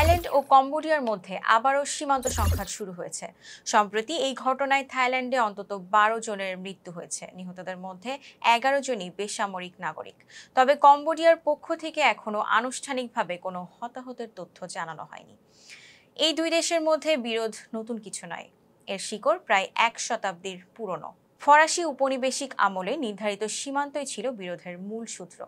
Thailand ও কম্বোডিয়ার মধ্যে আবারও সীমান্ত সংঘাত শুরু হয়েছে। সম্প্রতি এই ঘটনায় থাইল্যান্ডে অন্তত ১২ জনের মৃত্যু হয়েছে। নিহতদের মধ্যে ১১ জনই বেসামরিক নাগরিক। তবে কম্বোডিয়ার পক্ষ থেকে এখনো আনুষ্ঠানিকভাবে কোনো হতাহতের তথ্য জানানো হয়নি। এই দুই দেশের মধ্যে বিরোধ নতুন কিছু নয়, এর শিকড় প্রায় ১ শতাব্দীর পুরনো। ফরাসি উপনিবেশিক আমলে নির্ধারিত সীমান্তই ছিল বিরোধের মূল সূত্র।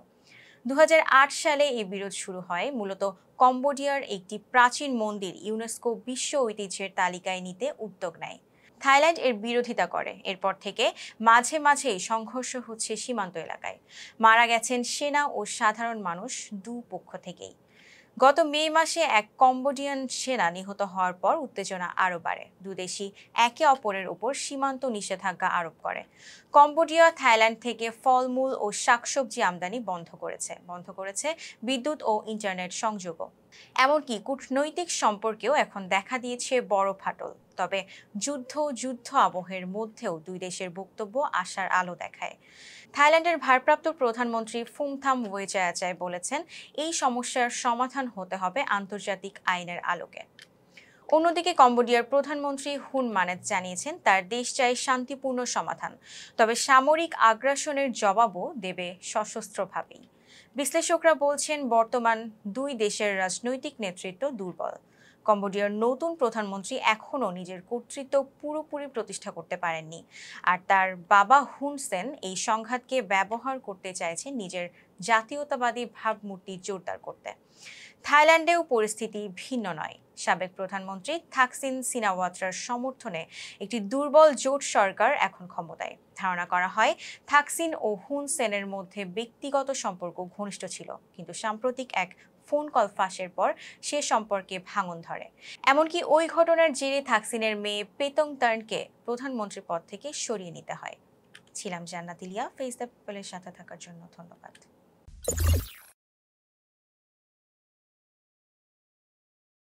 ২০০৮ সালে এই বিরোধ শুরু হয় মূলত কম্বোডিয়ার একটি প্রাচীন মন্দির ইউনেস্কো বিশ্ব ঐতিহ্যের তালিকায় নিতে উদ্যোগ নেয়। থাইল্যান্ড এর বিরোধিতা করে। এরপর থেকে মাঝে মাঝেই সংঘর্ষ হচ্ছে সীমান্ত এলাকায়। মারা গেছেন সেনা ও সাধারণ মানুষ দুপক্ষ থেকেই। গত মে মাসে এক কম্বোডিয়ান সেনা নিহত হওয়ার পর উত্তেজনা আরও বাড়ে। দুদেশই একে অপরের ওপর সীমান্ত নিষেধাজ্ঞা আরোপ করে। কম্বোডিয়া থাইল্যান্ড থেকে ফলমূল ও শাকসবজি আমদানি বন্ধ করেছে বিদ্যুৎ ও ইন্টারনেট সংযোগও। এমনকি কূটনৈতিক সম্পর্কেও এখন দেখা দিয়েছে বড় ফাটল। তবে যুদ্ধ আবহের মধ্যেও দুই দেশের বক্তব্য আশার আলো দেখায়। থাইল্যান্ডের ভারপ্রাপ্ত প্রধানমন্ত্রী ফুমথাম ওয়েজায়াচাই বলেছেন, এই সমস্যার সমাধান হতে হবে আন্তর্জাতিক আইনের আলোকে। অন্যদিকে কম্বোডিয়ার প্রধানমন্ত্রী হুন মানেত জানিয়েছেন, তার দেশ চায় শান্তিপূর্ণ সমাধান, তবে সামরিক আগ্রাসনের জবাবও দেবে সশস্ত্রভাবেই। বিশ্লেষকরা বলছেন, বর্তমান দুই দেশের রাজনৈতিক নেতৃত্ব দুর্বল। কম্বোডিয়ার নতুন প্রধানমন্ত্রী এখনও নিজের কর্তৃত্ব পুরোপুরি প্রতিষ্ঠা করতে পারেননি, আর তার বাবা হুন সেন এই সংঘাতকে ব্যবহার করতে চাইছেন নিজের জাতীয়তাবাদী ভাবমূর্তি জোরদার করতে। থাইল্যান্ডেও পরিস্থিতি ভিন্ন নয়। সাবেক প্রধানমন্ত্রী থাকসিন সিনাওয়াত্রার সমর্থনে একটি দুর্বল জোট সরকার এখন ক্ষমতায়। ধারণা করা হয়, থাকসিন ও হুন সেনের মধ্যে ব্যক্তিগত সম্পর্ক ঘনিষ্ঠ ছিল, কিন্তু সাম্প্রতিক এক ফোন কল ফাঁসের পর সে সম্পর্কে ভাঙন ধরে। এমনকি ওই ঘটনার জেরে থাকসিনের মেয়ে পেতং তার্নকে প্রধানমন্ত্রী পদ থেকে সরিয়ে নিতে হয়। ছিলাম জান্নাত ইলিয়া। ফেস দ্য পিপলের সাথে থাকার জন্য ধন্যবাদ।